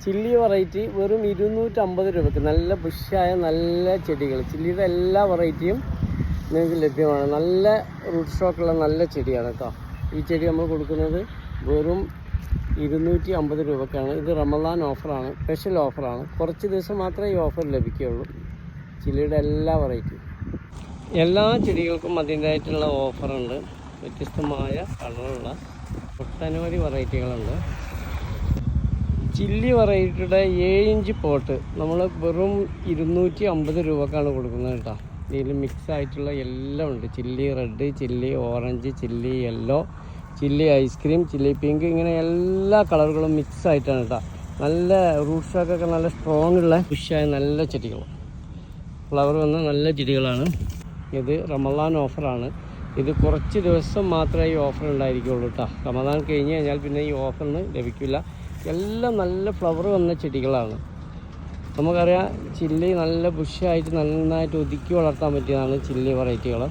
Chilli variety വെറും 250 രൂപയ്ക്ക് നല്ല ബുഷായ നല്ല ചെടികൾ. ചില്ലിയുടെ എല്ലാ വെറൈറ്റിയും നിങ്ങൾക്ക് ലഭ്യമാണ്. നല്ല റൂട്ട് സ്റ്റോക്കുള്ള നല്ല ചെടിയാണ് കേട്ടോ. ഈ ചെടി നമ്മൾ കൊടുക്കുന്നത് വെറും 250 രൂപയ്ക്കാണ്. ഇത് റമദാൻ ഓഫറാണ്, സ്പെഷ്യൽ ഓഫറാണ്. കുറച്ച് ദിവസം മാത്രമേ ഈ ഓഫർ ലഭിക്കുകയുള്ളൂ. ചില്ലിയുടെ എല്ലാ വെറൈറ്റിയും, എല്ലാ ചെടികൾക്കും അതിൻ്റെതായിട്ടുള്ള ഓഫറുണ്ട്. വ്യത്യസ്തമായ കളറുള്ള ഒട്ടനവധി വെറൈറ്റികളുണ്ട്. ചില്ലി വെറൈറ്റിയുടെ 7 ഇഞ്ച് പോട്ട് നമ്മൾ വെറും 250 രൂപക്കാണ് കൊടുക്കുന്നത് കേട്ടോ. ഇതിൽ മിക്സ് ആയിട്ടുള്ള എല്ലാം ഉണ്ട്. Chilli red, chilli orange, chilli yellow, chilli ice cream, chilli pink, ഇങ്ങനെ എല്ലാ കളറുകളും മിക്സ് ആയിട്ടാണ് കേട്ടോ. നല്ല റൂട്ട് സ്റ്റോക്കൊക്കെ നല്ല സ്ട്രോങ് ഉള്ള ഫിഷായ നല്ല ചെടികൾ, ഫ്ലവർ വന്ന നല്ല ചെടികളാണ്. ഇത് റമദാൻ ഓഫറാണ്. ഇത് കുറച്ച് ദിവസം മാത്രമേ ഈ ഓഫർ ഉണ്ടായിരിക്കുള്ളൂ കേട്ടോ. റമദാൻ കഴിഞ്ഞ് കഴിഞ്ഞാൽ പിന്നെ ഈ ഓഫറിന് ലഭിക്കില്ല. എല്ലാം നല്ല ഫ്ലവർ വന്ന ചെടികളാണ്. നമുക്കറിയാം ചില്ലി നല്ല ബുഷായിട്ട് നന്നായിട്ട് ഒതുക്കി വളർത്താൻ പറ്റിയതാണ് ചില്ലി വെറൈറ്റികൾ.